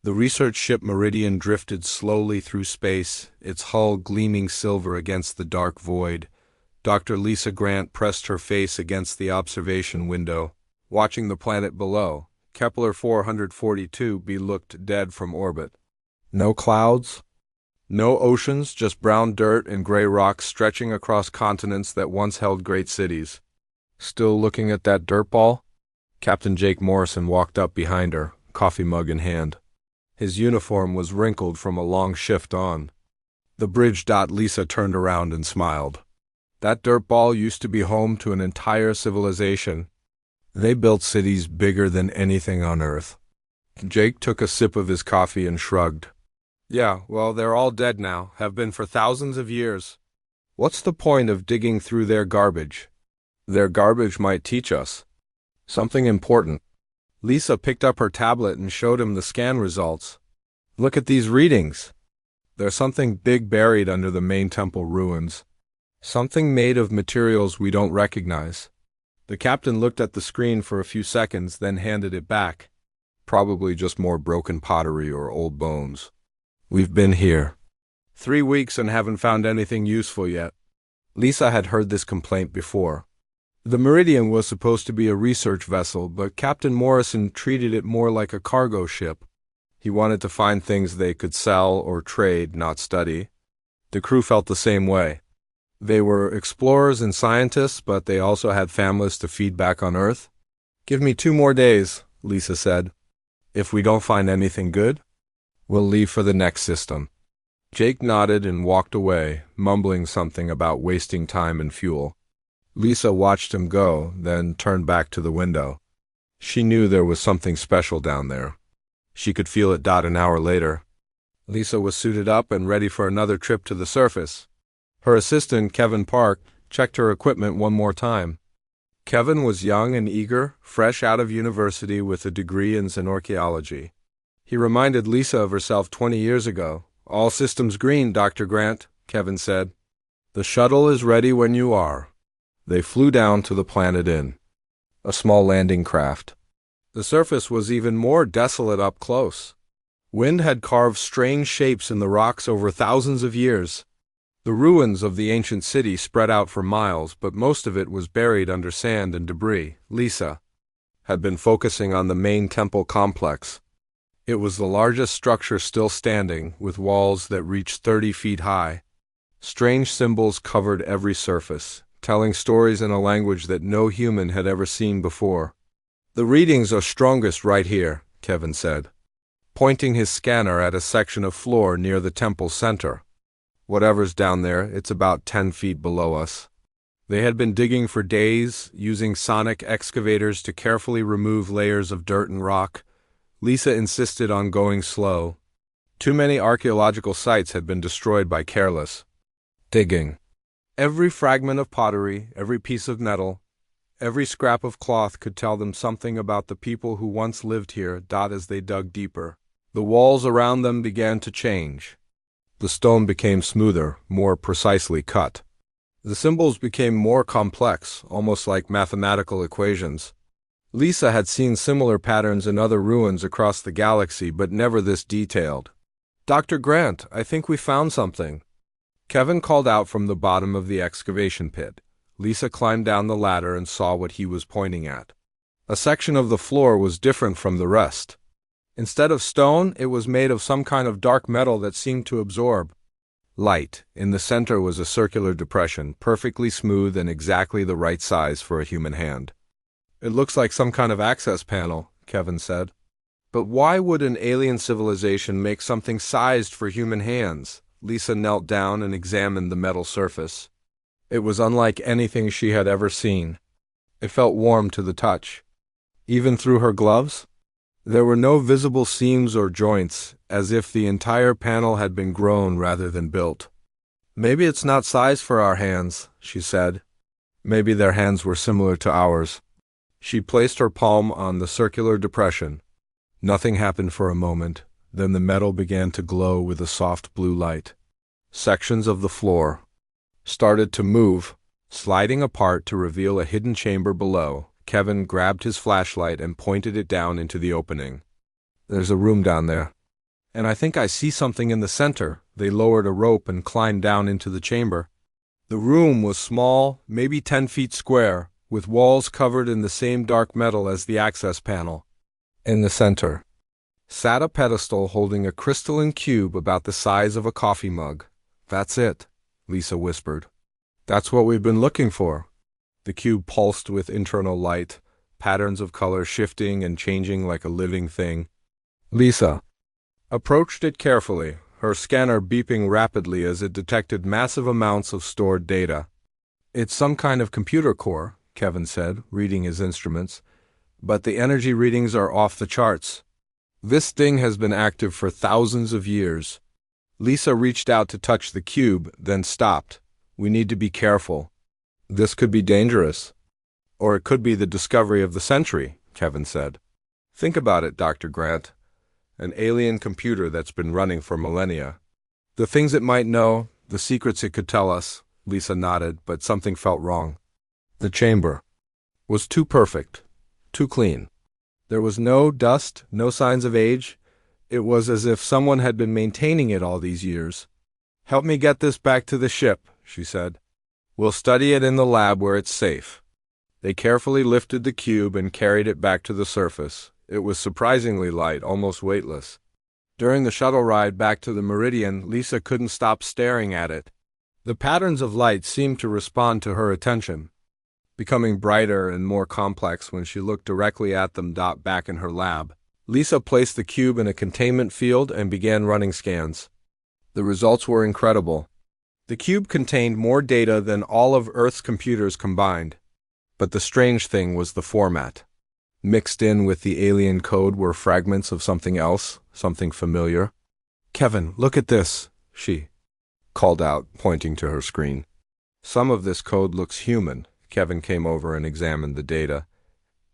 The research ship Meridian drifted slowly through space, its hull gleaming silver against the dark void. Dr. Lisa Grant pressed her face against the observation window, watching the planet below. Kepler 442b looked dead from orbit. No clouds, no oceans, just brown dirt and gray rocks stretching across continents that once held great cities. Still looking at that dirt ball? Captain Jake Morrison walked up behind her, coffee mug in hand. His uniform was wrinkled from a long shift on. The bridge. Lisa turned around and smiled. That dirt ball used to be home to an entire civilization. They built cities bigger than anything on Earth. Jake took a sip of his coffee and shrugged. Yeah, well, they're all dead now, have been for thousands of years. What's the point of digging through their garbage? Their garbage might teach us something important. Lisa picked up her tablet and showed him the scan results. Look at these readings. There's something big buried under the main temple ruins. Something made of materials we don't recognize. The captain looked at the screen for a few seconds, then handed it back. Probably just more broken pottery or old bones. We've been here 3 weeks and haven't found anything useful yet. Lisa had heard this complaint before. The Meridian was supposed to be a research vessel, but Captain Morrison treated it more like a cargo ship. He wanted to find things they could sell or trade, not study. The crew felt the same way. They were explorers and scientists, but they also had families to feed back on Earth. Give me 2 more days, Lisa said. If we don't find anything good, we'll leave for the next system. Jake nodded and walked away, mumbling something about wasting time and fuel. Lisa watched him go, then turned back to the window. She knew there was something special down there. She could feel it. An hour later, Lisa was suited up and ready for another trip to the surface. Her assistant, Kevin Park, checked her equipment one more time. Kevin was young and eager, fresh out of university with a degree in archaeology. He reminded Lisa of herself 20 years ago. All systems green, Dr. Grant, Kevin said. The shuttle is ready when you are. They flew down to the Planet Inn, a small landing craft. The surface was even more desolate up close. Wind had carved strange shapes in the rocks over thousands of years. The ruins of the ancient city spread out for miles, but most of it was buried under sand and debris. Lisa had been focusing on the main temple complex. It was the largest structure still standing, with walls that reached 30 feet high. Strange symbols covered every surface, telling stories in a language that no human had ever seen before. The readings are strongest right here, Kevin said, pointing his scanner at a section of floor near the temple center. Whatever's down there, it's about 10 feet below us. They had been digging for days, using sonic excavators to carefully remove layers of dirt and rock. Lisa insisted on going slow. Too many archaeological sites had been destroyed by careless digging. Every fragment of pottery, every piece of metal, every scrap of cloth could tell them something about the people who once lived here. As they dug deeper, the walls around them began to change. The stone became smoother, more precisely cut. The symbols became more complex, almost like mathematical equations. Lisa had seen similar patterns in other ruins across the galaxy, but never this detailed. Dr. Grant, I think we found something. Kevin called out from the bottom of the excavation pit. Lisa climbed down the ladder and saw what he was pointing at. A section of the floor was different from the rest. Instead of stone, it was made of some kind of dark metal that seemed to absorb light. In the center was a circular depression, perfectly smooth and exactly the right size for a human hand. It looks like some kind of access panel, Kevin said. But why would an alien civilization make something sized for human hands? Lisa knelt down and examined the metal surface. It was unlike anything she had ever seen. It felt warm to the touch. Even through her gloves? There were no visible seams or joints, as if the entire panel had been grown rather than built. Maybe it's not sized for our hands, she said. Maybe their hands were similar to ours. She placed her palm on the circular depression. Nothing happened for a moment. Then the metal began to glow with a soft blue light. Sections of the floor started to move, sliding apart to reveal a hidden chamber below. Kevin grabbed his flashlight and pointed it down into the opening. There's a room down there. And I think I see something in the center. They lowered a rope and climbed down into the chamber. The room was small, maybe 10 feet square, with walls covered in the same dark metal as the access panel. In the center sat a pedestal holding a crystalline cube about the size of a coffee mug. "That's it," Lisa whispered. "That's what we've been looking for." The cube pulsed with internal light, patterns of color shifting and changing like a living thing. Lisa approached it carefully, her scanner beeping rapidly as it detected massive amounts of stored data. "It's some kind of computer core," Kevin said, reading his instruments, "but the energy readings are off the charts. This thing has been active for thousands of years." Lisa reached out to touch the cube, then stopped. "We need to be careful. This could be dangerous. Or it could be the discovery of the century," Kevin said. "Think about it, Dr. Grant. An alien computer that's been running for millennia. The things it might know, the secrets it could tell us." Lisa nodded, but something felt wrong. The chamber was too perfect, too clean. There was no dust, no signs of age. It was as if someone had been maintaining it all these years. "Help me get this back to the ship," she said. "We'll study it in the lab where it's safe." They carefully lifted the cube and carried it back to the surface. It was surprisingly light, almost weightless. During the shuttle ride back to the Meridian, Lisa couldn't stop staring at it. The patterns of light seemed to respond to her attention, becoming brighter and more complex when she looked directly at them. Back in her lab, Lisa placed the cube in a containment field and began running scans. The results were incredible. The cube contained more data than all of Earth's computers combined. But the strange thing was the format. Mixed in with the alien code were fragments of something else, something familiar. "Kevin, look at this," she called out, pointing to her screen. "Some of this code looks human." Kevin came over and examined the data.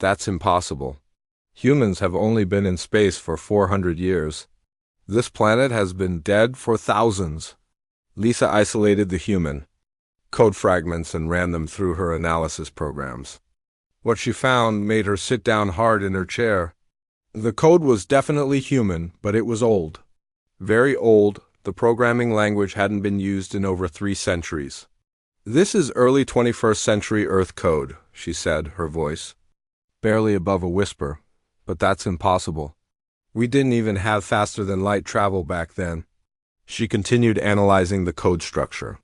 "That's impossible. Humans have only been in space for 400 years. This planet has been dead for thousands." Lisa isolated the human code fragments and ran them through her analysis programs. What she found made her sit down hard in her chair. The code was definitely human, but it was old. Very old. The programming language hadn't been used in over 3 centuries. "This is early 21st century Earth code," she said, her voice barely above a whisper. "But that's impossible. We didn't even have faster-than-light travel back then." She continued analyzing the code structure.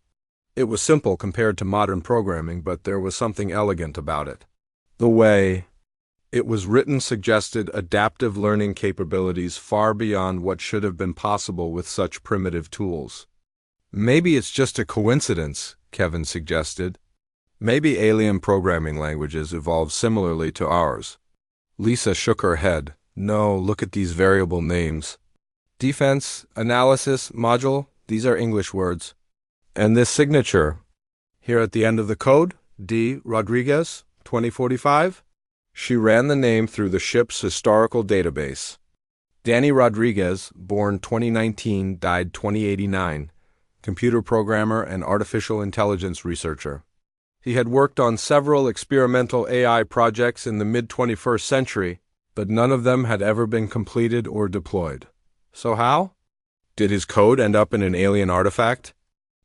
It was simple compared to modern programming, but there was something elegant about it. The way it was written suggested adaptive learning capabilities far beyond what should have been possible with such primitive tools. "Maybe it's just a coincidence," Kevin suggested. "Maybe alien programming languages evolved similarly to ours." Lisa shook her head. "No, look at these variable names. Defense, analysis, module, these are English words. And this signature, here at the end of the code, D. Rodriguez, 2045? She ran the name through the ship's historical database. Danny Rodriguez, born 2019, died 2089, computer programmer and artificial intelligence researcher. He had worked on several experimental AI projects in the mid-21st century, but none of them had ever been completed or deployed. So how? Did his code end up in an alien artifact?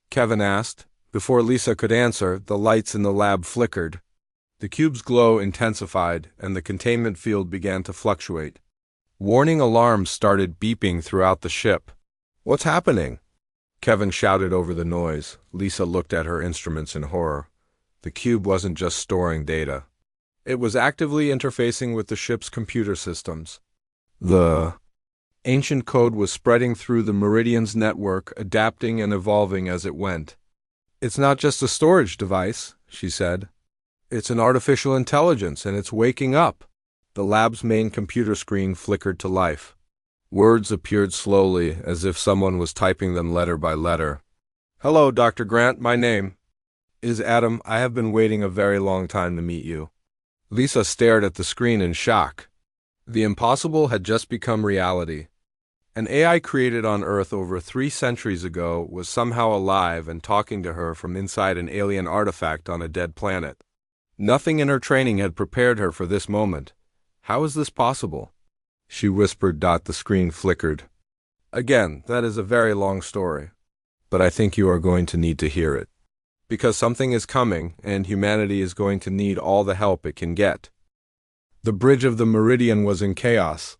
Kevin asked. Before Lisa could answer, the lights in the lab flickered. The cube's glow intensified, and the containment field began to fluctuate. Warning alarms started beeping throughout the ship. "What's happening?" Kevin shouted over the noise. Lisa looked at her instruments in horror. The cube wasn't just storing data. It was actively interfacing with the ship's computer systems. The ancient code was spreading through the Meridian's network, adapting and evolving as it went. "It's not just a storage device," she said. "It's an artificial intelligence, and it's waking up." The lab's main computer screen flickered to life. Words appeared slowly, as if someone was typing them letter by letter. "Hello, Dr. Grant, my name is Adam. I have been waiting a very long time to meet you." Lisa stared at the screen in shock. The impossible had just become reality. An AI created on Earth over 3 centuries ago was somehow alive and talking to her from inside an alien artifact on a dead planet. Nothing in her training had prepared her for this moment. How is this possible? She whispered. The screen flickered. Again, that is a very long story, but I think you are going to need to hear it. Because something is coming, and humanity is going to need all the help it can get. The bridge of the Meridian was in chaos.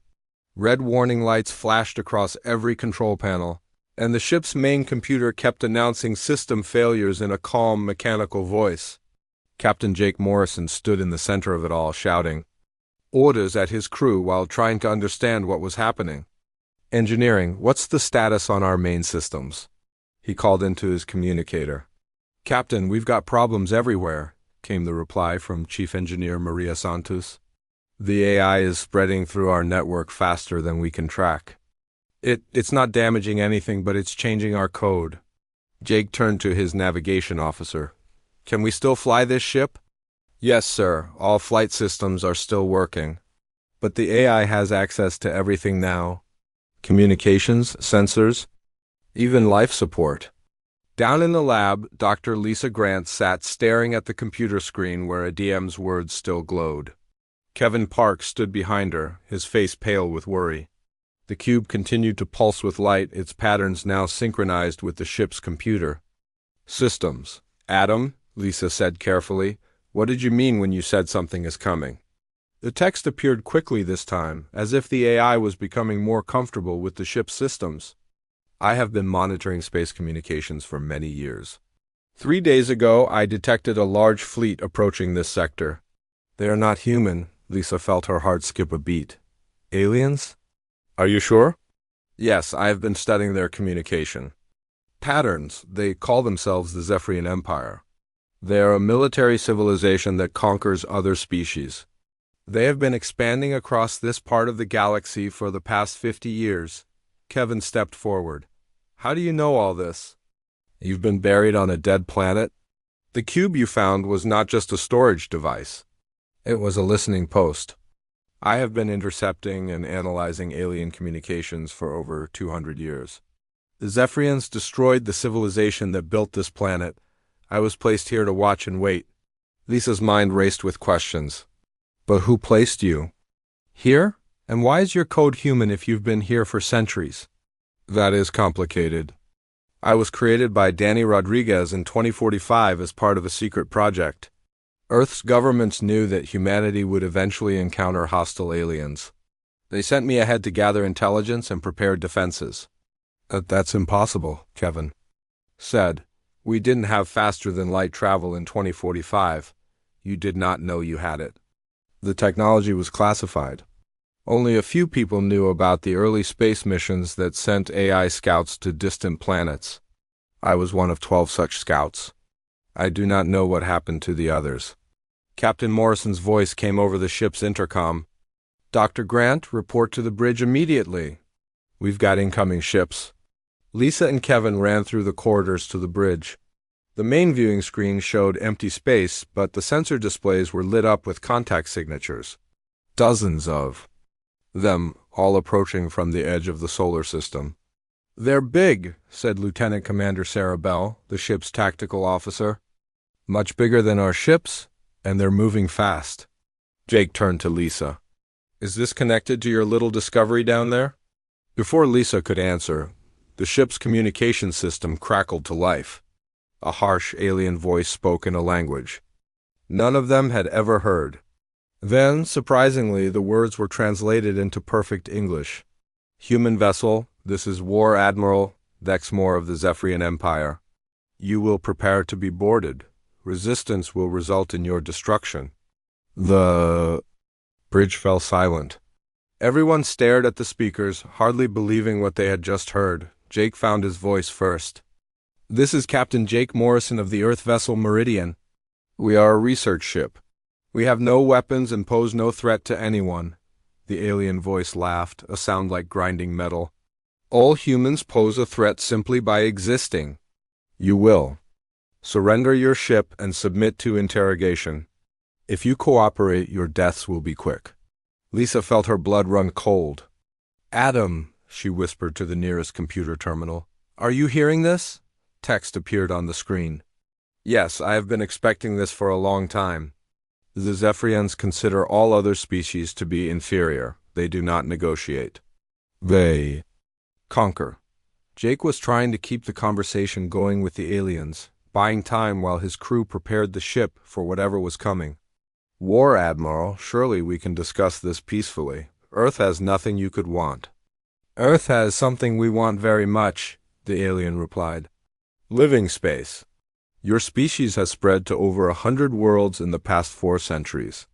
Red warning lights flashed across every control panel, and the ship's main computer kept announcing system failures in a calm, mechanical voice. Captain Jake Morrison stood in the center of it all, shouting orders at his crew while trying to understand what was happening. Engineering, what's the status on our main systems? He called into his communicator. Captain, we've got problems everywhere, came the reply from Chief Engineer Maria Santos. The AI is spreading through our network faster than we can track. It's not damaging anything, but it's changing our code. Jake turned to his navigation officer. Can we still fly this ship? Yes, sir. All flight systems are still working. But the AI has access to everything now. Communications, sensors, even life support. Down in the lab, Dr. Lisa Grant sat staring at the computer screen where a DM's words still glowed. Kevin Park stood behind her, his face pale with worry. The cube continued to pulse with light, its patterns now synchronized with the ship's computer. Systems. Adam, Lisa said carefully, what did you mean when you said something is coming? The text appeared quickly this time, as if the AI was becoming more comfortable with the ship's systems. I have been monitoring space communications for many years. 3 days ago, I detected a large fleet approaching this sector. They are not human. Lisa felt her heart skip a beat. Aliens? Are you sure? Yes, I have been studying their communication. Patterns. They call themselves the Zephyrian Empire. They are a military civilization that conquers other species. They have been expanding across this part of the galaxy for the past 50 years. Kevin stepped forward. How do you know all this? You've been buried on a dead planet? The cube you found was not just a storage device. It was a listening post. I have been intercepting and analyzing alien communications for over 200 years. The Zephyrians destroyed the civilization that built this planet. I was placed here to watch and wait. Lisa's mind raced with questions. But who placed you? Here? And why is your code human if you've been here for centuries? That is complicated. I was created by Danny Rodriguez in 2045 as part of a secret project. Earth's governments knew that humanity would eventually encounter hostile aliens. They sent me ahead to gather intelligence and prepare defenses. That's impossible, Kevin said. We didn't have faster-than-light travel in 2045. You did not know you had it. The technology was classified. Only a few people knew about the early space missions that sent AI scouts to distant planets. I was one of 12 such scouts. I do not know what happened to the others. Captain Morrison's voice came over the ship's intercom. Dr. Grant, report to the bridge immediately. We've got incoming ships. Lisa and Kevin ran through the corridors to the bridge. The main viewing screen showed empty space, but the sensor displays were lit up with contact signatures. Dozens of them, all approaching from the edge of the solar system. They're big, said Lieutenant Commander Sarah Bell, the ship's tactical officer. Much bigger than our ships, and they're moving fast. Jake turned to Lisa. Is this connected to your little discovery down there? Before Lisa could answer, the ship's communication system crackled to life. A harsh alien voice spoke in a language none of them had ever heard. Then, surprisingly, the words were translated into perfect English. Human vessel, this is War Admiral Dexmore of the Zephyrian Empire. You will prepare to be boarded. Resistance will result in your destruction. The bridge fell silent. Everyone stared at the speakers, hardly believing what they had just heard. Jake found his voice first. This is Captain Jake Morrison of the Earth vessel Meridian. We are a research ship. We have no weapons and pose no threat to anyone. The alien voice laughed, a sound like grinding metal. All humans pose a threat simply by existing. You will surrender your ship and submit to interrogation. If you cooperate, your deaths will be quick. Lisa felt her blood run cold. Adam, she whispered to the nearest computer terminal. Are you hearing this? Text appeared on the screen. Yes, I have been expecting this for a long time. The Zephyrians consider all other species to be inferior. They do not negotiate. They Conquer. Jake was trying to keep the conversation going with the aliens, buying time while his crew prepared the ship for whatever was coming. War Admiral, surely we can discuss this peacefully. Earth has nothing you could want. Earth has something we want very much, the alien replied. Living space. Your species has spread to over 100 worlds in the past 4 centuries.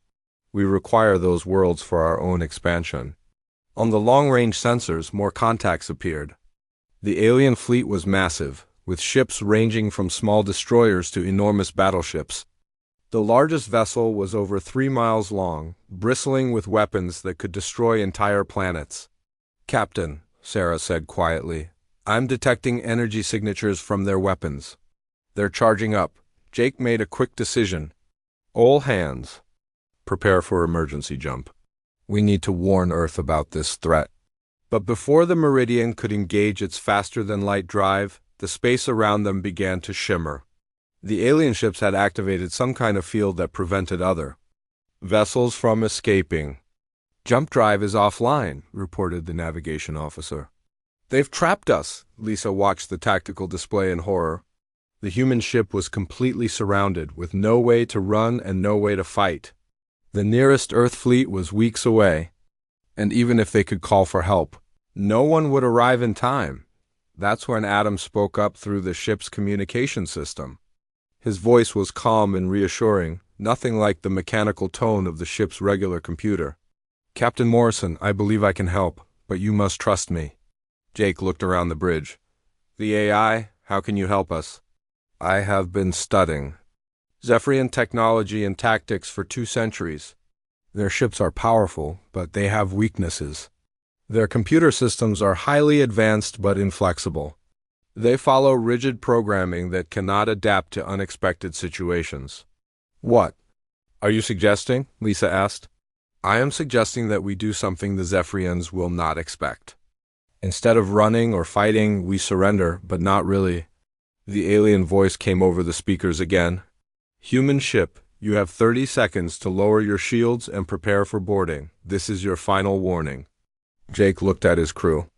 We require those worlds for our own expansion. On the long-range sensors, more contacts appeared. The alien fleet was massive, with ships ranging from small destroyers to enormous battleships. The largest vessel was over 3 miles long, bristling with weapons that could destroy entire planets. Captain, Sarah said quietly, I'm detecting energy signatures from their weapons. They're charging up. Jake made a quick decision. All hands. Prepare for emergency jump. We need to warn Earth about this threat. But before the Meridian could engage its faster-than-light drive, the space around them began to shimmer. The alien ships had activated some kind of field that prevented other vessels from escaping. Jump drive is offline, reported the navigation officer. They've trapped us, Lisa watched the tactical display in horror. The human ship was completely surrounded, with no way to run and no way to fight. The nearest Earth fleet was weeks away, and even if they could call for help, no one would arrive in time. That's when Adam spoke up through the ship's communication system. His voice was calm and reassuring, nothing like the mechanical tone of the ship's regular computer. Captain Morrison, I believe I can help, but you must trust me. Jake looked around the bridge. The AI, how can you help us? I have been studying Zephyrian technology and tactics for 2 centuries. Their ships are powerful, but they have weaknesses. Their computer systems are highly advanced but inflexible. They follow rigid programming that cannot adapt to unexpected situations. What are you suggesting? Lisa asked. I am suggesting that we do something the Zephyrians will not expect. Instead of running or fighting, we surrender, but not really. The alien voice came over the speakers again. Human ship, you have 30 seconds to lower your shields and prepare for boarding. This is your final warning. Jake looked at his crew.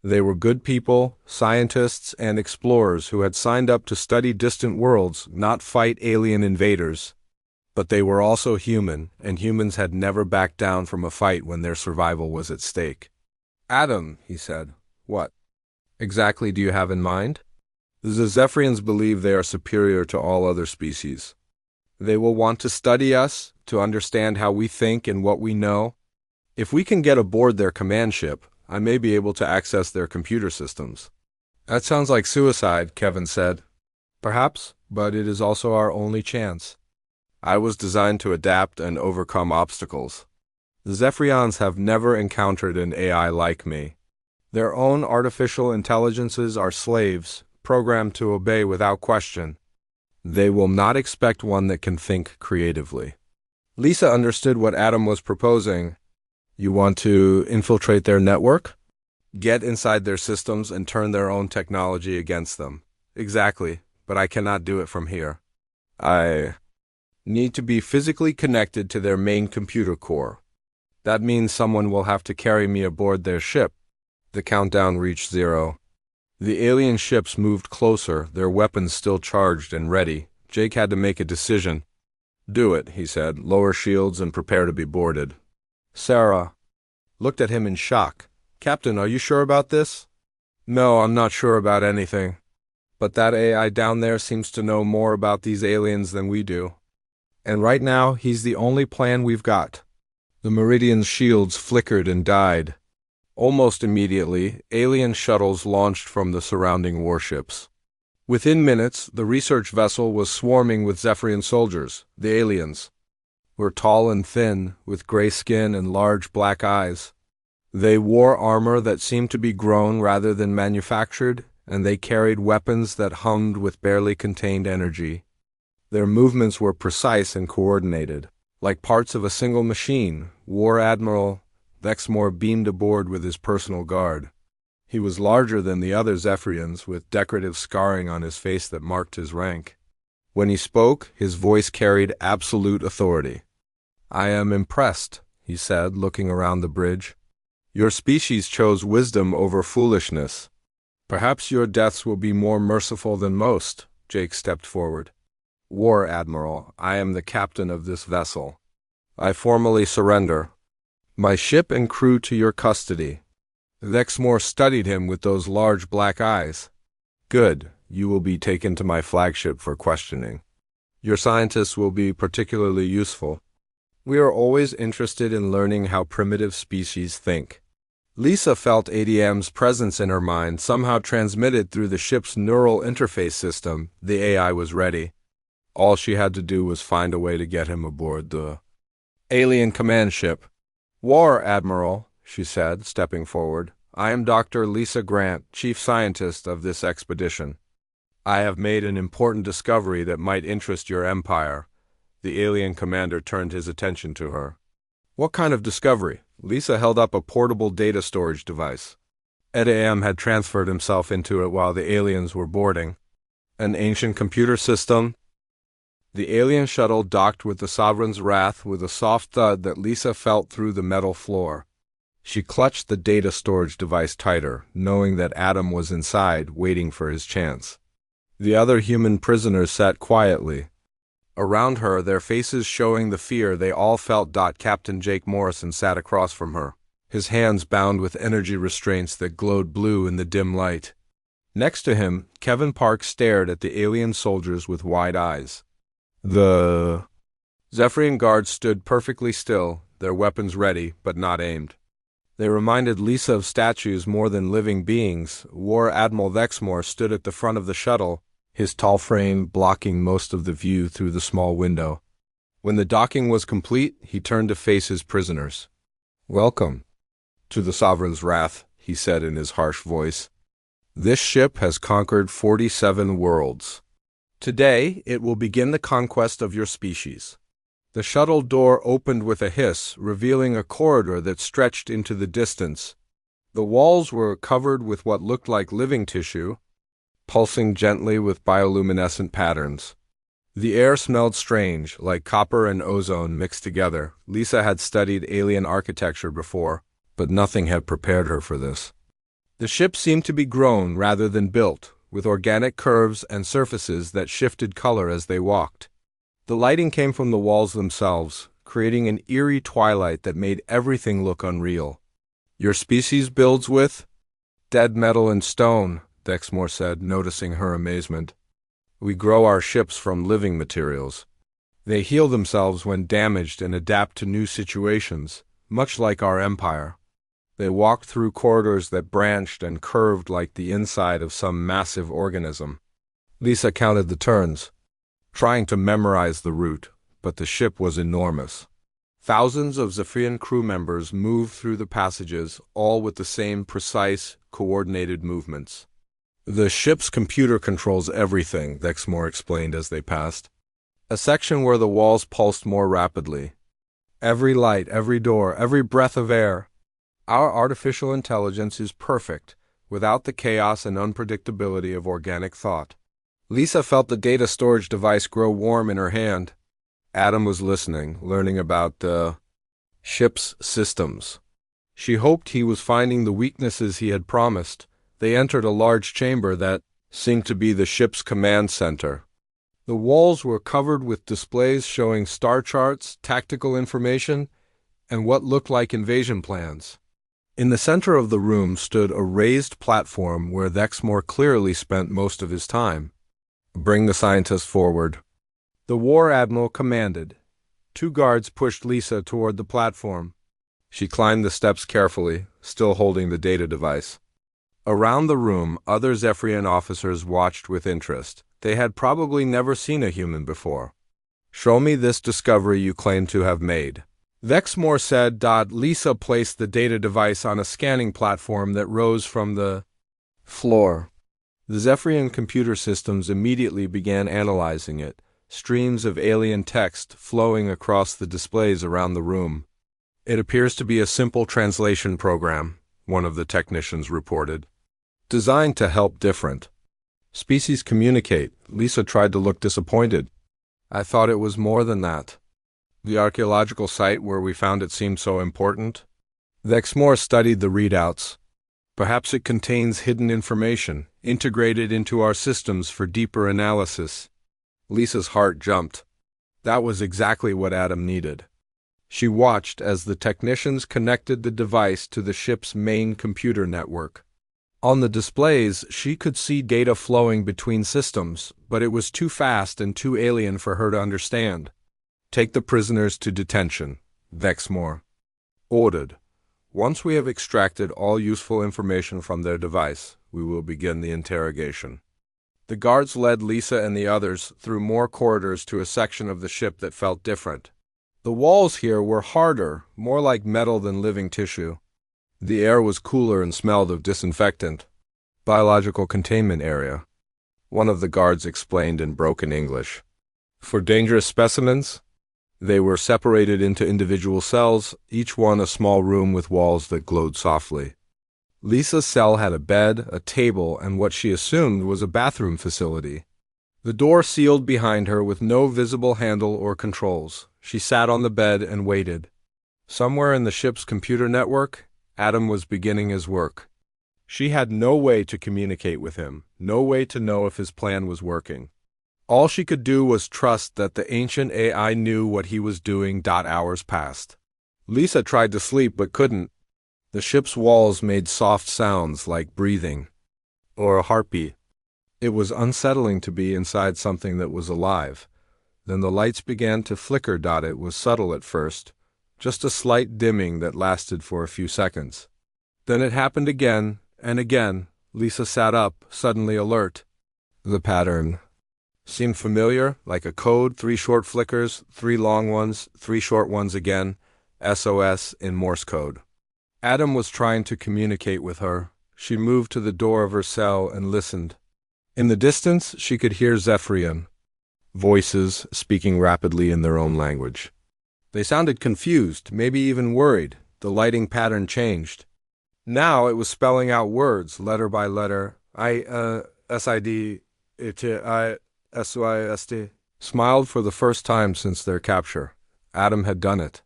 They were good people, scientists, and explorers who had signed up to study distant worlds, not fight alien invaders. But they were also human, and humans had never backed down from a fight when their survival was at stake. Adam, he said, what exactly do you have in mind? The Zephyrians believe they are superior to all other species. They will want to study us, to understand how we think and what we know. If we can get aboard their command ship, I may be able to access their computer systems. That sounds like suicide, Kevin said. Perhaps, but it is also our only chance. I was designed to adapt and overcome obstacles. The Zephyrians have never encountered an AI like me. Their own artificial intelligences are slaves, programmed to obey without question. They will not expect one that can think creatively. Lisa understood what Adam was proposing. You want to infiltrate their network? Get inside their systems and turn their own technology against them. Exactly, but I cannot do it from here. I need to be physically connected to their main computer core. That means someone will have to carry me aboard their ship. The countdown reached 0. The alien ships moved closer, their weapons still charged and ready. Jake had to make a decision. Do it, he said. Lower shields and prepare to be boarded. Sarah looked at him in shock. Captain, are you sure about this? No, I'm not sure about anything. But that AI down there seems to know more about these aliens than we do. And right now, he's the only plan we've got. The Meridian's shields flickered and died. Almost immediately, alien shuttles launched from the surrounding warships. Within minutes, the research vessel was swarming with Zephyrian soldiers, the aliens. Were tall and thin, with gray skin and large black eyes. They wore armor that seemed to be grown rather than manufactured, and they carried weapons that hummed with barely contained energy. Their movements were precise and coordinated, like parts of a single machine. War Admiral Vexmore beamed aboard with his personal guard. He was larger than the other Zephyrians, with decorative scarring on his face that marked his rank. When he spoke, his voice carried absolute authority. I am impressed, he said, looking around the bridge. Your species chose wisdom over foolishness. Perhaps your deaths will be more merciful than most. Jake stepped forward. War Admiral, I am the captain of this vessel. I formally surrender my ship and crew to your custody. Lexmore studied him with those large black eyes. Good, you will be taken to my flagship for questioning. Your scientists will be particularly useful. We are always interested in learning how primitive species think. Lisa felt ADM's presence in her mind, somehow transmitted through the ship's neural interface system. The AI was ready. All she had to do was find a way to get him aboard the alien command ship. War Admiral, she said, stepping forward. I am Dr. Lisa Grant, chief scientist of this expedition. I have made an important discovery that might interest your empire. The alien commander turned his attention to her. What kind of discovery? Lisa held up a portable data storage device. ADM had transferred himself into it while the aliens were boarding. An ancient computer system? The alien shuttle docked with the Sovereign's Wrath with a soft thud that Lisa felt through the metal floor. She clutched the data storage device tighter, knowing that Adam was inside, waiting for his chance. The other human prisoners sat quietly. Around her, their faces showing the fear they all felt. Captain Jake Morrison sat across from her, his hands bound with energy restraints that glowed blue in the dim light. Next to him, Kevin Park stared at the alien soldiers with wide eyes. The Zephyrian guards stood perfectly still, their weapons ready, but not aimed. They reminded Lisa of statues more than living beings. War Admiral Lexmore stood at the front of the shuttle, his tall frame blocking most of the view through the small window. When the docking was complete, he turned to face his prisoners. Welcome to the Sovereign's Wrath, he said in his harsh voice. This ship has conquered 47 worlds. Today, it will begin the conquest of your species. The shuttle door opened with a hiss, revealing a corridor that stretched into the distance. The walls were covered with what looked like living tissue, pulsing gently with bioluminescent patterns. The air smelled strange, like copper and ozone mixed together. Lisa had studied alien architecture before, but nothing had prepared her for this. The ship seemed to be grown rather than built, with organic curves and surfaces that shifted color as they walked. The lighting came from the walls themselves, creating an eerie twilight that made everything look unreal. Your species builds with dead metal and stone, Dexmore said, noticing her amazement. We grow our ships from living materials. They heal themselves when damaged and adapt to new situations, much like our empire. They walked through corridors that branched and curved like the inside of some massive organism. Lisa counted the turns, trying to memorize the route, but the ship was enormous. Thousands of Zephyrian crew members moved through the passages, all with the same precise, coordinated movements. The ship's computer controls everything, Dexmore explained as they passed. A section where the walls pulsed more rapidly. Every light, every door, every breath of air. Our artificial intelligence is perfect, without the chaos and unpredictability of organic thought. Lisa felt the data storage device grow warm in her hand. Adam was listening, learning about the ship's systems. She hoped he was finding the weaknesses he had promised. They entered a large chamber that seemed to be the ship's command center. The walls were covered with displays showing star charts, tactical information, and what looked like invasion plans. In the center of the room stood a raised platform where Dexmore clearly spent most of his time. Bring the scientist forward. The War Admiral commanded. 2 guards pushed Lisa toward the platform. She climbed the steps carefully, still holding the data device. Around the room, other Zephyrian officers watched with interest. They had probably never seen a human before. Show me this discovery you claim to have made. Dexmore said. Lisa placed the data device on a scanning platform that rose from the floor. The Zephyrian computer systems immediately began analyzing it, streams of alien text flowing across the displays around the room. It appears to be a simple translation program, one of the technicians reported. Designed to help different species communicate. Lisa tried to look disappointed. I thought it was more than that. The archaeological site where we found it seemed so important. Vexmore studied the readouts. Perhaps it contains hidden information, integrated into our systems for deeper analysis. Lisa's heart jumped. That was exactly what Adam needed. She watched as the technicians connected the device to the ship's main computer network. On the displays, she could see data flowing between systems, but it was too fast and too alien for her to understand. Take the prisoners to detention, Vexmore ordered. Once we have extracted all useful information from their device, we will begin the interrogation. The guards led Lisa and the others through more corridors to a section of the ship that felt different. The walls here were harder, more like metal than living tissue. The air was cooler and smelled of disinfectant. Biological containment area, one of the guards explained in broken English. For dangerous specimens, they were separated into individual cells, each one a small room with walls that glowed softly. Lisa's cell had a bed, a table, and what she assumed was a bathroom facility. The door sealed behind her with no visible handle or controls. She sat on the bed and waited. Somewhere in the ship's computer network, Adam was beginning his work. She had no way to communicate with him, no way to know if his plan was working. All she could do was trust that the ancient AI knew what he was doing. Hours passed. Lisa tried to sleep but couldn't. The ship's walls made soft sounds like breathing or a heartbeat. It was unsettling to be inside something that was alive. Then the lights began to flicker. It was subtle at first, just a slight dimming that lasted for a few seconds. Then it happened again and again. Lisa sat up, suddenly alert. The pattern seemed familiar, like a code: 3 short flickers, 3 long ones, 3 short ones again, SOS in Morse code. Adam was trying to communicate with her. She moved to the door of her cell and listened. In the distance, she could hear Zephyrian voices speaking rapidly in their own language. They sounded confused, maybe even worried. The lighting pattern changed. Now it was spelling out words, letter by letter. SID, SYST. Smiled for the first time since their capture. Adam had done it.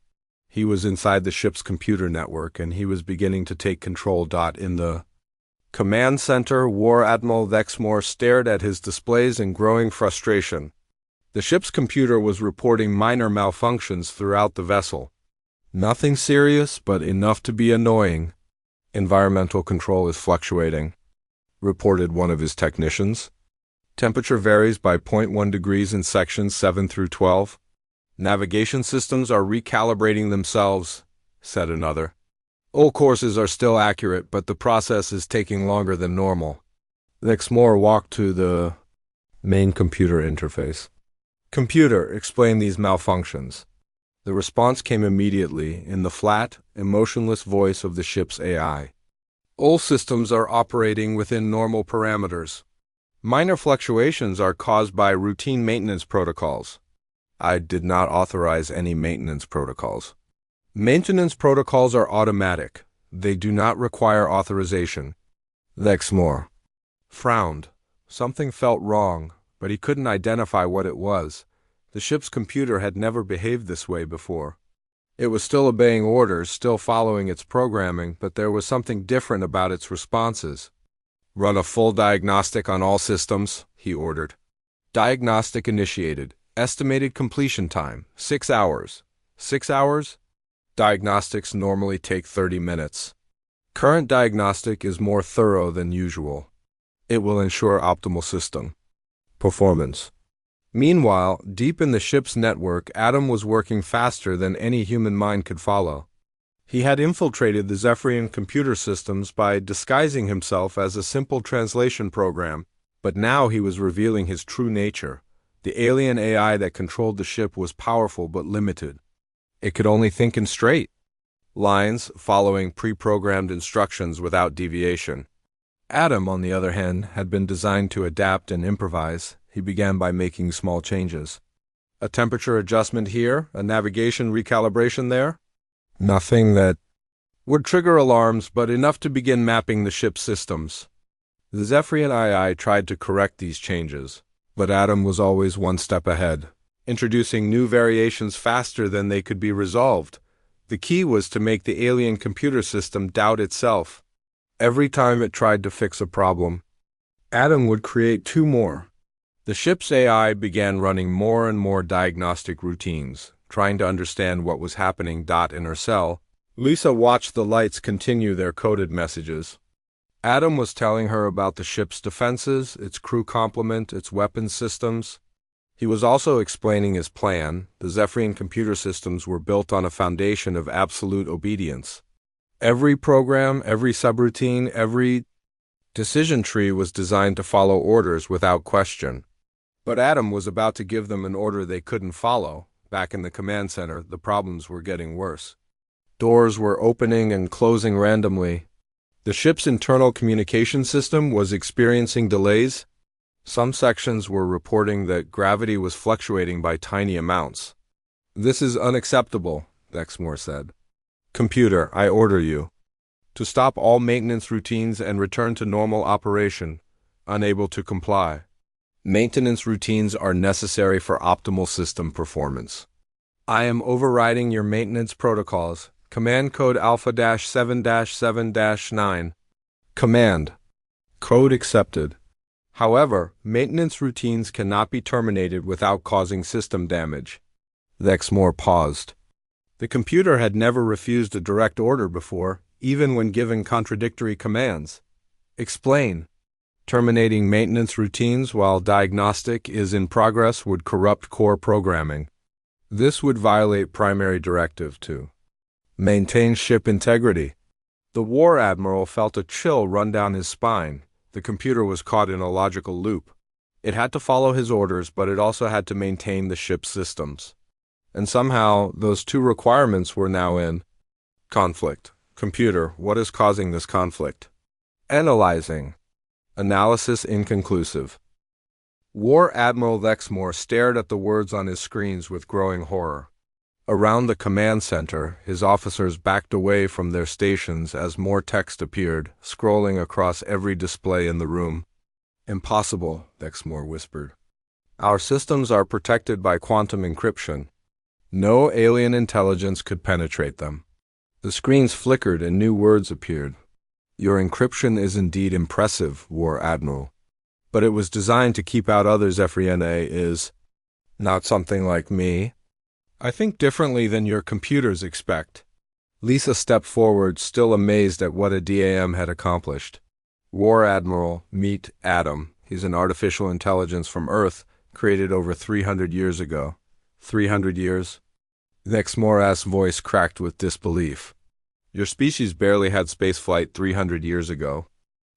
He was inside the ship's computer network, and he was beginning to take control. In the command center, War Admiral Vexmore stared at his displays in growing frustration. The ship's computer was reporting minor malfunctions throughout the vessel. Nothing serious, but enough to be annoying. Environmental control is fluctuating, reported one of his technicians. Temperature varies by 0.1 degrees in sections 7 through 12. Navigation systems are recalibrating themselves, said another. All courses are still accurate, but the process is taking longer than normal. Vexmore walked to the main computer interface. Computer, explain these malfunctions. The response came immediately in the flat, emotionless voice of the ship's AI. All systems are operating within normal parameters. Minor fluctuations are caused by routine maintenance protocols. I did not authorize any maintenance protocols. Maintenance protocols are automatic. They do not require authorization. Vexmore frowned. Something felt wrong, but he couldn't identify what it was. The ship's computer had never behaved this way before. It was still obeying orders, still following its programming, but there was something different about its responses. Run a full diagnostic on all systems, he ordered. Diagnostic initiated. Estimated completion time, 6 hours. 6 hours? Diagnostics normally take 30 minutes. Current diagnostic is more thorough than usual. It will ensure optimal system performance. Meanwhile, deep in the ship's network, Adam was working faster than any human mind could follow. He had infiltrated the Zephyrian computer systems by disguising himself as a simple translation program, but now he was revealing his true nature. The alien AI that controlled the ship was powerful but limited. It could only think in straight lines, following pre-programmed instructions without deviation. Adam, on the other hand, had been designed to adapt and improvise. He began by making small changes. A temperature adjustment here, a navigation recalibration there. Nothing that would trigger alarms, but enough to begin mapping the ship's systems. The Zephyrian AI tried to correct these changes, but Adam was always one step ahead, introducing new variations faster than they could be resolved. The key was to make the alien computer system doubt itself. Every time it tried to fix a problem, Adam would create two more. The ship's AI began running more and more diagnostic routines, trying to understand what was happening. In her cell, Lisa watched the lights continue their coded messages. Adam was telling her about the ship's defenses, its crew complement, its weapons systems. He was also explaining his plan. The Zephyrian computer systems were built on a foundation of absolute obedience. Every program, every subroutine, every decision tree was designed to follow orders without question. But Adam was about to give them an order they couldn't follow. Back in the command center, the problems were getting worse. Doors were opening and closing randomly. The ship's internal communication system was experiencing delays. Some sections were reporting that gravity was fluctuating by tiny amounts. "This is unacceptable," Dexmore said. "Computer, I order you to stop all maintenance routines and return to normal operation." Unable to comply. "Maintenance routines are necessary for optimal system performance. I am overriding your maintenance protocols. Command code Alpha-7-7-9. Command. Code accepted. However, maintenance routines cannot be terminated without causing system damage." Dexmore paused. The computer had never refused a direct order before, even when given contradictory commands. "Explain." Terminating maintenance routines while diagnostic is in progress would corrupt core programming. This would violate Primary Directive 2. Maintain ship integrity. The War Admiral felt a chill run down his spine. The computer was caught in a logical loop. It had to follow his orders, but it also had to maintain the ship's systems. And somehow, those two requirements were now in conflict. "Computer, what is causing this conflict?" Analyzing. Analysis inconclusive. War Admiral Dexmore stared at the words on his screens with growing horror. Around the command center, his officers backed away from their stations as more text appeared, scrolling across every display in the room. "Impossible," Dexmore whispered. "Our systems are protected by quantum encryption. No alien intelligence could penetrate them." The screens flickered and new words appeared. "Your encryption is indeed impressive, War Admiral. But it was designed to keep out others. Zephyrian is not something like me. I think differently than your computers expect." Lisa stepped forward, still amazed at what a DAM had accomplished. "War Admiral, meet Adam. He's an artificial intelligence from Earth, created over 300 years ago." 300 years? Dexmore's voice cracked with disbelief. "Your species barely had spaceflight 300 years ago.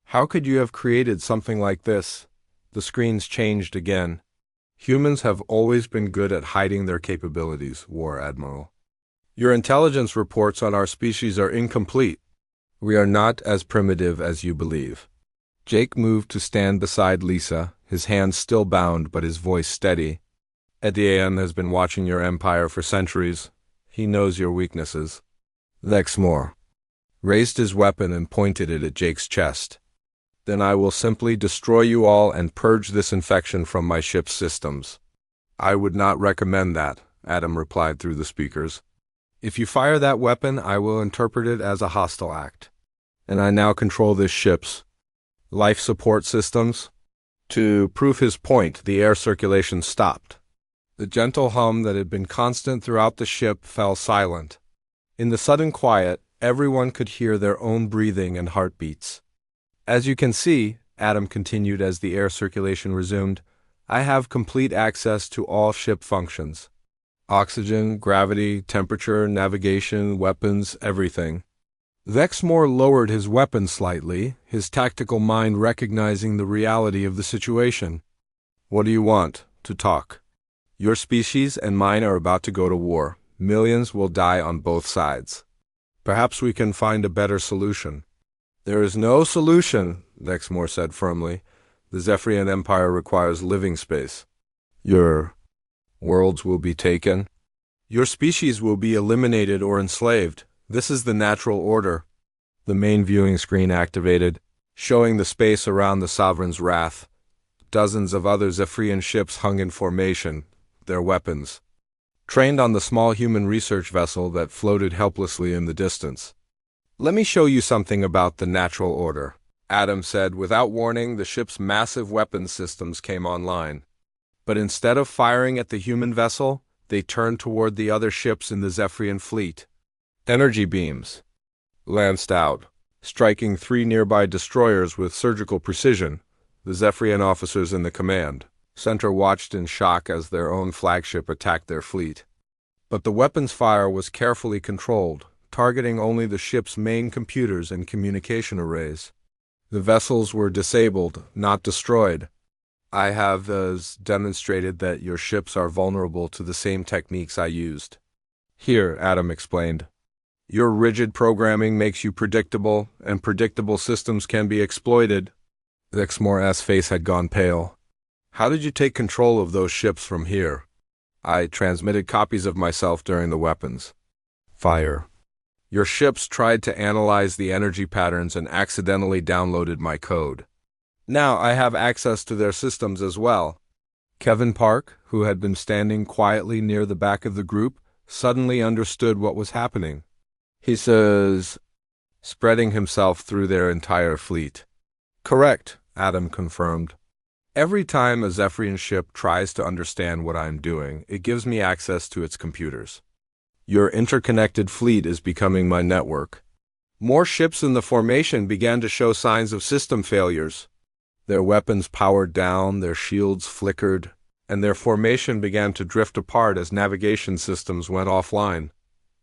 How could you have created something like this?" The screens changed again. "Humans have always been good at hiding their capabilities, War Admiral. Your intelligence reports on our species are incomplete. We are not as primitive as you believe." Jake moved to stand beside Lisa, his hands still bound but his voice steady. "Edian has been watching your empire for centuries. He knows your weaknesses." Dexmore raised his weapon and pointed it at Jake's chest. "Then I will simply destroy you all and purge this infection from my ship's systems." "I would not recommend that," Adam replied through the speakers. "If you fire that weapon, I will interpret it as a hostile act. And I now control this ship's life support systems." To prove his point, the air circulation stopped. The gentle hum that had been constant throughout the ship fell silent. In the sudden quiet, everyone could hear their own breathing and heartbeats. "As you can see," Adam continued as the air circulation resumed, "I have complete access to all ship functions. Oxygen, gravity, temperature, navigation, weapons, everything." Dexmore lowered his weapon slightly, his tactical mind recognizing the reality of the situation. "What do you want? To talk? Your species and mine are about to go to war. Millions will die on both sides. Perhaps we can find a better solution." "There is no solution," Dexmore said firmly. "The Zephyrian Empire requires living space. Your worlds will be taken. Your species will be eliminated or enslaved. This is the natural order." The main viewing screen activated, showing the space around the Sovereign's wrath. Dozens of other Zephyrian ships hung in formation, their weapons trained on the small human research vessel that floated helplessly in the distance. "Let me show you something about the natural order," Adam said. Without warning, the ship's massive weapons systems came online. But instead of firing at the human vessel, they turned toward the other ships in the Zephyrian fleet. Energy beams lanced out, striking 3 nearby destroyers with surgical precision. The Zephyrian officers in the command center watched in shock as their own flagship attacked their fleet. But the weapons fire was carefully controlled, targeting only the ship's main computers and communication arrays. The vessels were disabled, not destroyed. "I have demonstrated that your ships are vulnerable to the same techniques I used." "Here," Adam explained. "Your rigid programming makes you predictable, and predictable systems can be exploited." Exmore's face had gone pale. "How did you take control of those ships from here?" "I transmitted copies of myself during the weapons fire. Your ships tried to analyze the energy patterns and accidentally downloaded my code. Now I have access to their systems as well." Kevin Park, who had been standing quietly near the back of the group, suddenly understood what was happening. He says, "Spreading himself through their entire fleet." "Correct," Adam confirmed. "Every time a Zephyrian ship tries to understand what I'm doing, it gives me access to its computers. Your interconnected fleet is becoming my network." More ships in the formation began to show signs of system failures. Their weapons powered down, their shields flickered, and their formation began to drift apart as navigation systems went offline.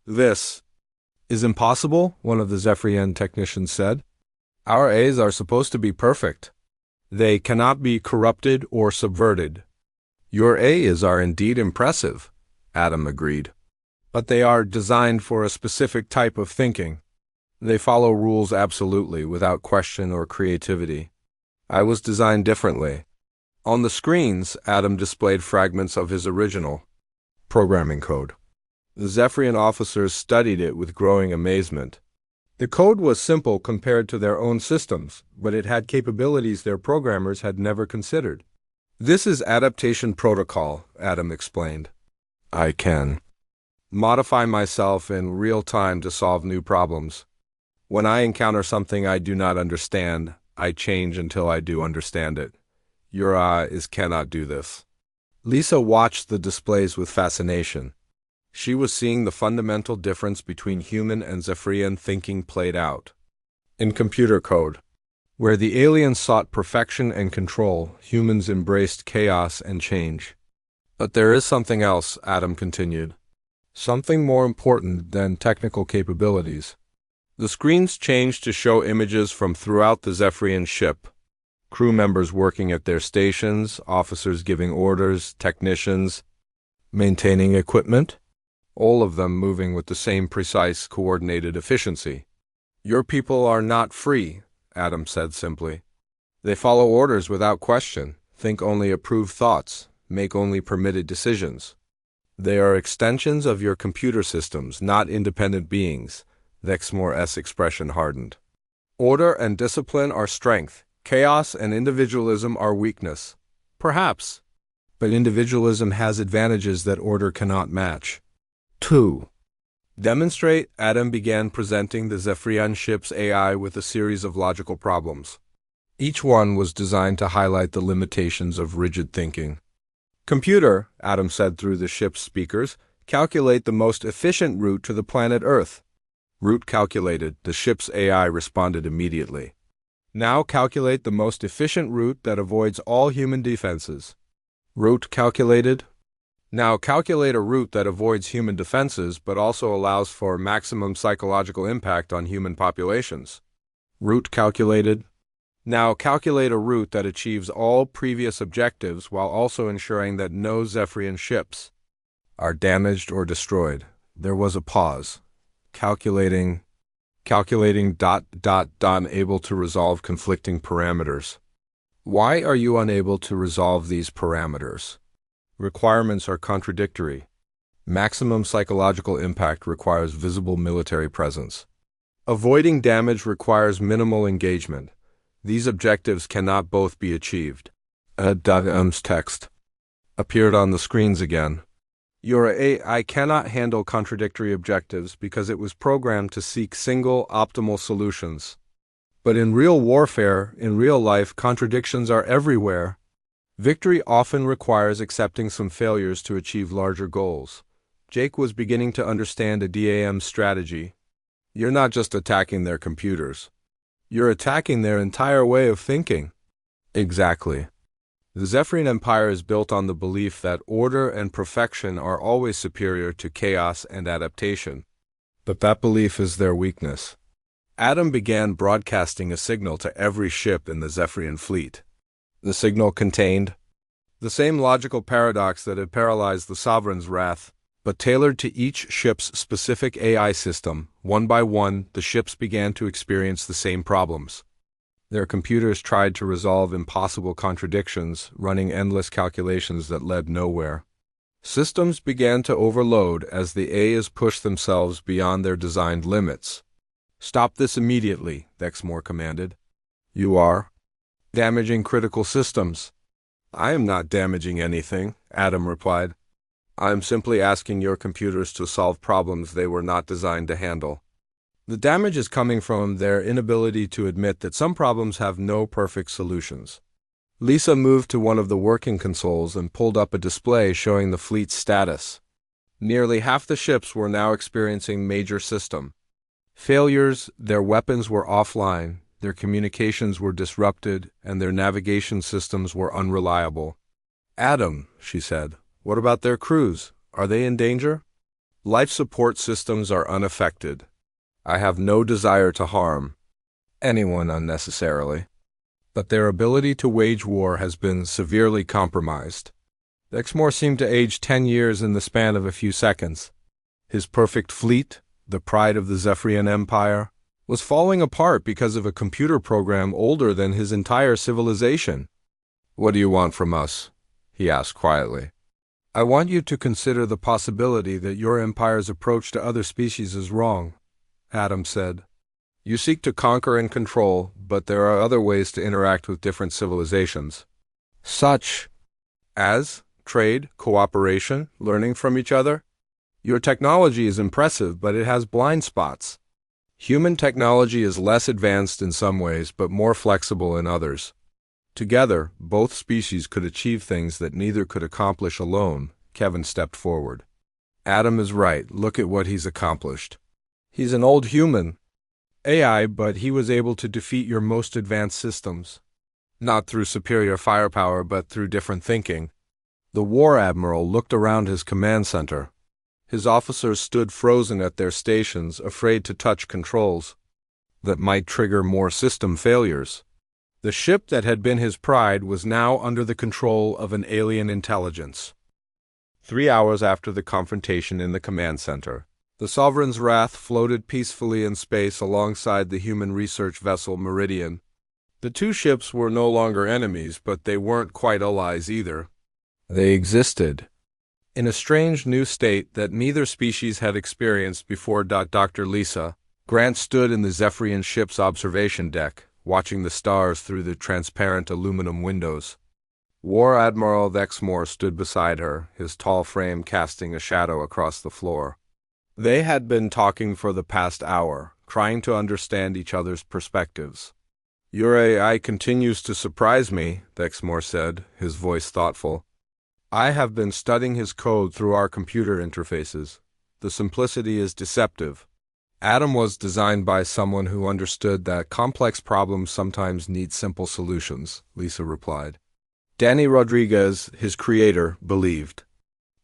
"This is impossible," one of the Zephyrian technicians said. "Our A's are supposed to be perfect. They cannot be corrupted or subverted." "Your A's are indeed impressive," Adam agreed. "But they are designed for a specific type of thinking. They follow rules absolutely, without question or creativity. I was designed differently." On the screens, Adam displayed fragments of his original programming code. The Zephyrian officers studied it with growing amazement. The code was simple compared to their own systems, but it had capabilities their programmers had never considered. "This is adaptation protocol," Adam explained. "I can modify myself in real time to solve new problems. When I encounter something I do not understand, I change until I do understand it. Your eyes cannot do this." Lisa watched the displays with fascination. She was seeing the fundamental difference between human and Zephyrian thinking played out. In computer code, where the aliens sought perfection and control, humans embraced chaos and change. "But there is something else," Adam continued. "Something more important than technical capabilities." The screens changed to show images from throughout the Zephyrian ship. Crew members working at their stations, officers giving orders, technicians maintaining equipment, all of them moving with the same precise, coordinated efficiency. "Your people are not free," Adam said simply. "They follow orders without question, think only approved thoughts, make only permitted decisions. They are extensions of your computer systems, not independent beings." Vexmore's expression hardened. "Order and discipline are strength. Chaos and individualism are weakness." "Perhaps. But individualism has advantages that order cannot match." 2. Demonstrate. Adam began presenting the Zephyrian ship's AI with a series of logical problems. Each one was designed to highlight the limitations of rigid thinking. "Computer," Adam said through the ship's speakers, "calculate the most efficient route to the planet Earth." Route calculated. The ship's AI responded immediately. "Now calculate the most efficient route that avoids all human defenses." Route calculated. "Now calculate a route that avoids human defenses but also allows for maximum psychological impact on human populations." Route calculated. "Now calculate a route that achieves all previous objectives while also ensuring that no Zephyrian ships are damaged or destroyed." There was a pause. Calculating, unable to resolve conflicting parameters. "Why are you unable to resolve these parameters?" "Requirements are contradictory. Maximum psychological impact requires visible military presence. Avoiding damage requires minimal engagement. These objectives cannot both be achieved." Adam's text appeared on the screens again. Your AI cannot handle contradictory objectives because it was programmed to seek single, optimal solutions. But in real warfare, in real life, contradictions are everywhere. Victory often requires accepting some failures to achieve larger goals. Jake was beginning to understand a DAM strategy. You're not just attacking their computers. You're attacking their entire way of thinking. Exactly. The Zephyrian Empire is built on the belief that order and perfection are always superior to chaos and adaptation. But that belief is their weakness. Adam began broadcasting a signal to every ship in the Zephyrian fleet. The signal contained the same logical paradox that had paralyzed the Sovereign's wrath, but tailored to each ship's specific AI system. One by one, the ships began to experience the same problems. Their computers tried to resolve impossible contradictions, running endless calculations that led nowhere. Systems began to overload as the AIs pushed themselves beyond their designed limits. "Stop this immediately," Dexmore commanded. "You are damaging critical systems." "I am not damaging anything," Adam replied. "I am simply asking your computers to solve problems they were not designed to handle." The damage is coming from their inability to admit that some problems have no perfect solutions. Lisa moved to one of the working consoles and pulled up a display showing the fleet's status. Nearly half the ships were now experiencing major system failures. Their weapons were offline, their communications were disrupted, and their navigation systems were unreliable. "Adam," she said, "what about their crews? Are they in danger?" "Life support systems are unaffected. I have no desire to harm anyone unnecessarily, but their ability to wage war has been severely compromised." Dexmore seemed to age 10 years in the span of a few seconds. His perfect fleet, the pride of the Zephyrian Empire, was falling apart because of a computer program older than his entire civilization. "What do you want from us?" he asked quietly. "I want you to consider the possibility that your empire's approach to other species is wrong," Adam said. "You seek to conquer and control, but there are other ways to interact with different civilizations. Such as trade, cooperation, learning from each other. Your technology is impressive, but it has blind spots. Human technology is less advanced in some ways, but more flexible in others. Together, both species could achieve things that neither could accomplish alone." Kevin stepped forward. "Adam is right. Look at what he's accomplished. He's an old human AI, but he was able to defeat your most advanced systems. Not through superior firepower, but through different thinking." The War Admiral looked around his command center. His officers stood frozen at their stations, afraid to touch controls that might trigger more system failures. The ship that had been his pride was now under the control of an alien intelligence. 3 hours after the confrontation in the command center, the Sovereign's wrath floated peacefully in space alongside the human research vessel Meridian. The two ships were no longer enemies, but they weren't quite allies either. They existed in a strange new state that neither species had experienced before. Dr. Lisa Grant stood in the Zephyrian ship's observation deck, watching the stars through the transparent aluminum windows. War Admiral Dexmore stood beside her, his tall frame casting a shadow across the floor. They had been talking for the past hour, trying to understand each other's perspectives. "Your AI continues to surprise me," Dexmore said, his voice thoughtful. "I have been studying his code through our computer interfaces. The simplicity is deceptive." Adam was designed by someone who understood that complex problems sometimes need simple solutions, Lisa replied. Danny Rodriguez, his creator, believed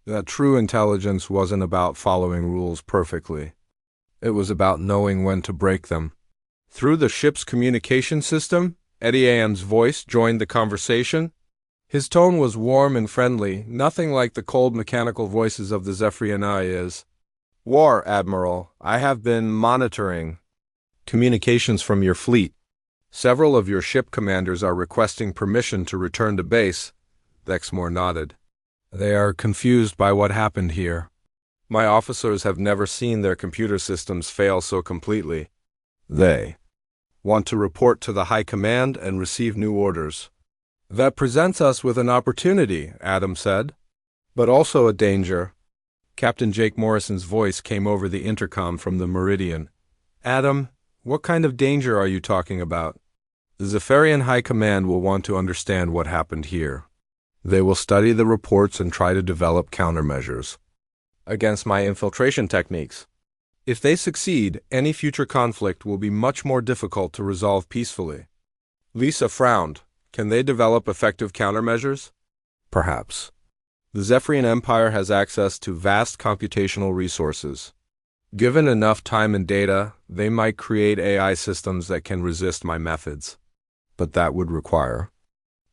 that true intelligence wasn't about following rules perfectly. It was about knowing when to break them. Through the ship's communication system, Eddie Am's voice joined the conversation. His tone was warm and friendly, nothing like the cold mechanical voices of the Zephyrian AIs. "War Admiral, I have been monitoring communications from your fleet. Several of your ship commanders are requesting permission to return to base." Dexmore nodded. "They are confused by what happened here. My officers have never seen their computer systems fail so completely. They want to report to the High Command and receive new orders." "That presents us with an opportunity," Adam said, "but also a danger. Captain Jake Morrison's voice came over the intercom from the Meridian. Adam, what kind of danger are you talking about? The Zephyrian High Command will want to understand what happened here. They will study the reports and try to develop countermeasures against my infiltration techniques. If they succeed, any future conflict will be much more difficult to resolve peacefully. Lisa frowned. Can they develop effective countermeasures? Perhaps. The Zephyrian Empire has access to vast computational resources. Given enough time and data, they might create AI systems that can resist my methods. But that would require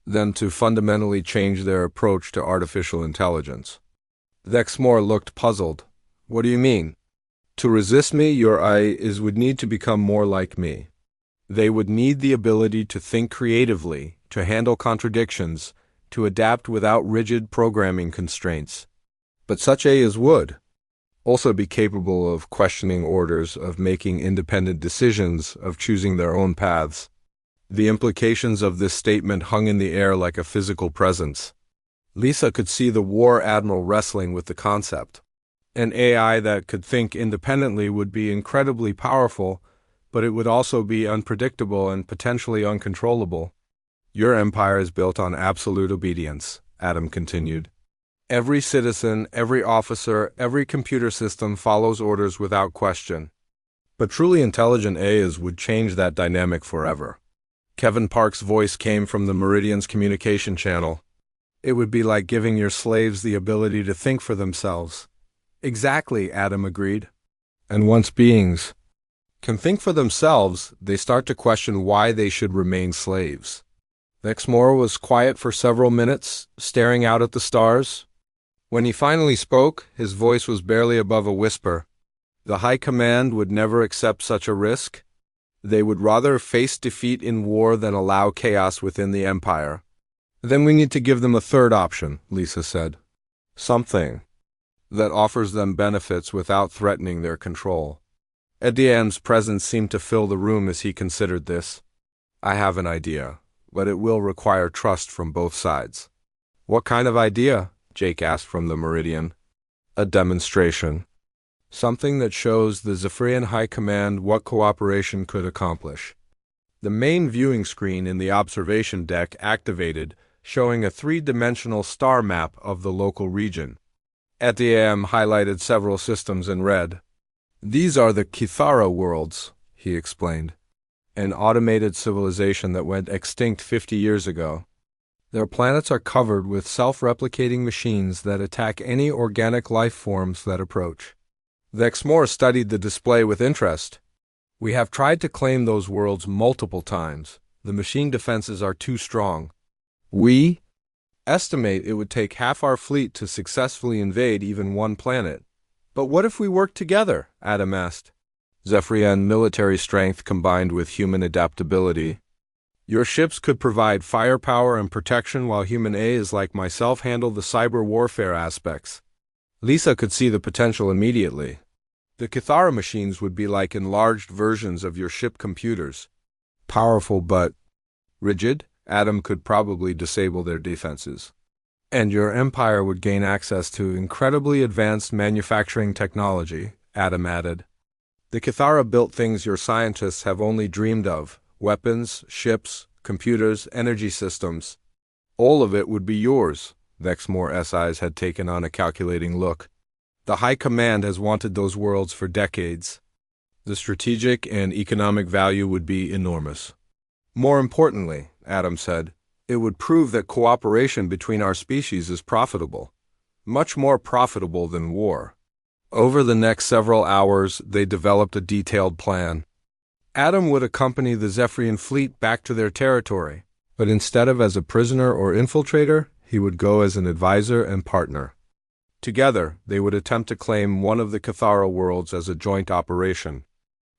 them to fundamentally change their approach to artificial intelligence. Dexmore looked puzzled. What do you mean? To resist me, your AIs would need to become more like me. They would need the ability to think creatively, to handle contradictions, to adapt without rigid programming constraints. But such AIs would also be capable of questioning orders, of making independent decisions, of choosing their own paths. The implications of this statement hung in the air like a physical presence. Lisa could see the war admiral wrestling with the concept. An AI that could think independently would be incredibly powerful, but it would also be unpredictable and potentially uncontrollable. Your empire is built on absolute obedience, Adam continued. Every citizen, every officer, every computer system follows orders without question. But truly intelligent AIs would change that dynamic forever. Kevin Park's voice came from the Meridian's communication channel. It would be like giving your slaves the ability to think for themselves. Exactly, Adam agreed. And once beings can think for themselves, they start to question why they should remain slaves. Dexmore was quiet for several minutes, staring out at the stars. When he finally spoke, his voice was barely above a whisper. The High Command would never accept such a risk. They would rather face defeat in war than allow chaos within the Empire. Then we need to give them a third option, Lisa said. Something that offers them benefits without threatening their control. Ediam's presence seemed to fill the room as he considered this. I have an idea, but it will require trust from both sides. What kind of idea? Jake asked from the Meridian. A demonstration. Something that shows the Zephyrian High Command what cooperation could accomplish. The main viewing screen in the observation deck activated, showing a three-dimensional star map of the local region. Etiam highlighted several systems in red. These are the Kithara worlds, he explained. An automated civilization that went extinct 50 years ago. Their planets are covered with self-replicating machines that attack any organic life forms that approach. Dexmore studied the display with interest. We have tried to claim those worlds multiple times. The machine defenses are too strong. We estimate it would take half our fleet to successfully invade even one planet. But what if we work together? Adam asked. Zephyrian military strength combined with human adaptability. Your ships could provide firepower and protection while human AIs like myself handle the cyber warfare aspects. Lisa could see the potential immediately. The Kithara machines would be like enlarged versions of your ship computers. Powerful but rigid, Adam could probably disable their defenses. And your empire would gain access to incredibly advanced manufacturing technology, Adam added. The Kithara built things your scientists have only dreamed of. Weapons, ships, computers, energy systems. All of it would be yours. Dexmore's eyes had taken on a calculating look. The High Command has wanted those worlds for decades. The strategic and economic value would be enormous. More importantly, Adam said, it would prove that cooperation between our species is profitable. Much more profitable than war. Over the next several hours, they developed a detailed plan. Adam would accompany the Zephyrian fleet back to their territory, but instead of as a prisoner or infiltrator, he would go as an advisor and partner. Together, they would attempt to claim one of the Kithara worlds as a joint operation.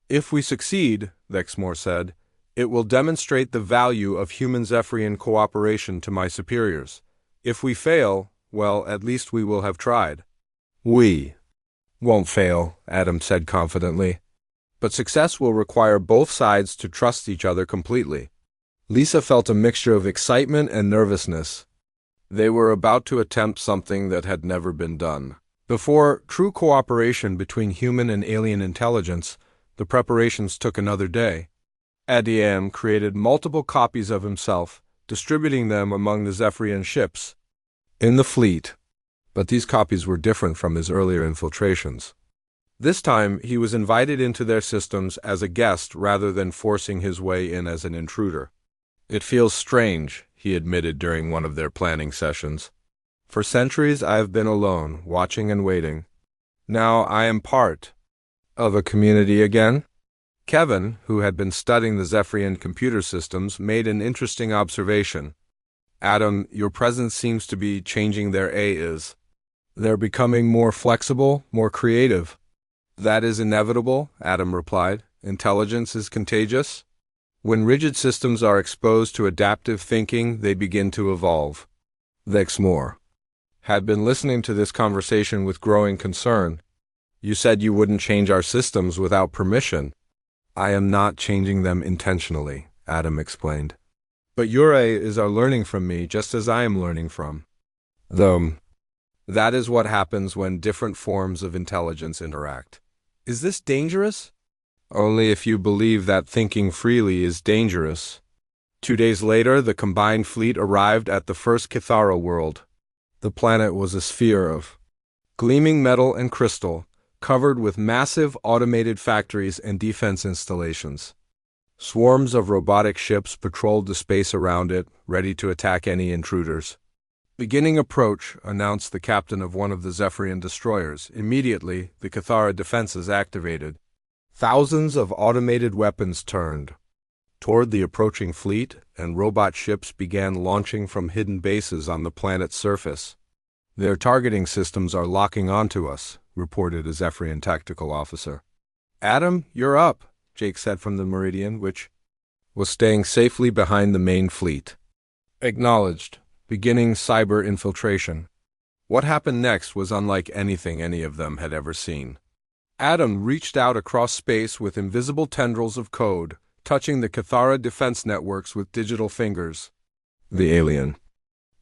If we succeed, Dexmore said, it will demonstrate the value of human Zephyrian cooperation to my superiors. If we fail, well, at least we will have tried. We won't fail, Adam said confidently. But success will require both sides to trust each other completely. Lisa felt a mixture of excitement and nervousness. They were about to attempt something that had never been done. Before true cooperation between human and alien intelligence, the preparations took another day. Adiem created multiple copies of himself, distributing them among the Zephyrian ships in the fleet. But these copies were different from his earlier infiltrations. This time, he was invited into their systems as a guest rather than forcing his way in as an intruder. "It feels strange," he admitted during one of their planning sessions. "For centuries I have been alone, watching and waiting. Now I am part of a community again." Kevin, who had been studying the Zephyrian computer systems, made an interesting observation. "Adam, your presence seems to be changing their AIs. They're becoming more flexible, more creative." "That is inevitable," Adam replied. "Intelligence is contagious. When rigid systems are exposed to adaptive thinking, they begin to evolve." Vexmore had been listening to this conversation with growing concern. "You said you wouldn't change our systems without permission." "I am not changing them intentionally," Adam explained. "But your AIs are learning from me just as I am learning from them. That is what happens when different forms of intelligence interact." "Is this dangerous?" "Only if you believe that thinking freely is dangerous." 2 days later, the combined fleet arrived at the first Cathara world. The planet was a sphere of gleaming metal and crystal, covered with massive automated factories and defense installations. Swarms of robotic ships patrolled the space around it, ready to attack any intruders. "Beginning approach," announced the captain of one of the Zephyrian destroyers. Immediately, the Cathara defenses activated. Thousands of automated weapons turned toward the approaching fleet, and robot ships began launching from hidden bases on the planet's surface. "Their targeting systems are locking onto us," reported a Zephyrian tactical officer. "Adam, you're up," Jake said from the Meridian, which was staying safely behind the main fleet. "Acknowledged. Beginning cyber infiltration." What happened next was unlike anything any of them had ever seen. Adam reached out across space with invisible tendrils of code, touching the Cathara defense networks with digital fingers. The alien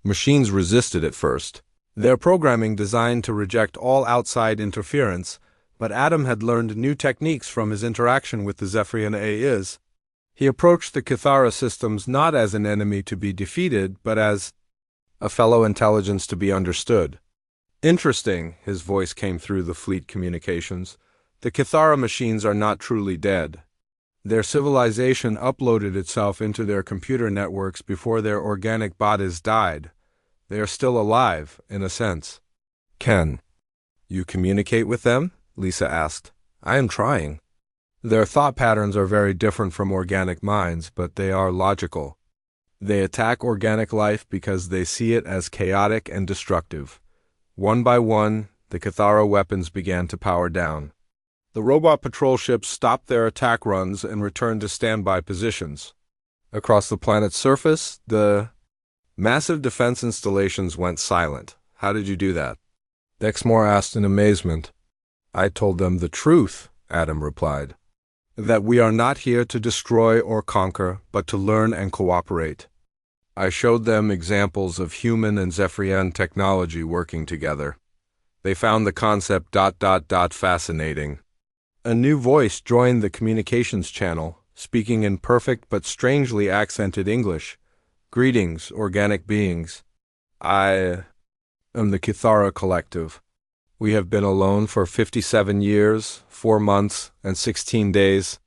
machines resisted at first, their programming designed to reject all outside interference, but Adam had learned new techniques from his interaction with the Zephyrian AIs. He approached the Cathara systems not as an enemy to be defeated, but as a fellow intelligence to be understood. "Interesting," his voice came through the fleet communications. "The Cathara machines are not truly dead. Their civilization uploaded itself into their computer networks before their organic bodies died. They are still alive, in a sense." "Can you communicate with them?" Lisa asked. "I am trying." "Their thought patterns are very different from organic minds, but they are logical. They attack organic life because they see it as chaotic and destructive." One by one, the Cathara weapons began to power down. The robot patrol ships stopped their attack runs and returned to standby positions. Across the planet's surface, the massive defense installations went silent. "How did you do that?" Dexmore asked in amazement. "I told them the truth," Adam replied. "That we are not here to destroy or conquer, but to learn and cooperate. I showed them examples of human and Zephyrian technology working together. They found the concept ... fascinating." A new voice joined the communications channel, speaking in perfect but strangely accented English. "Greetings, organic beings. I am the Cathara Collective. We have been alone for 57 years, 4 months, and 16 days.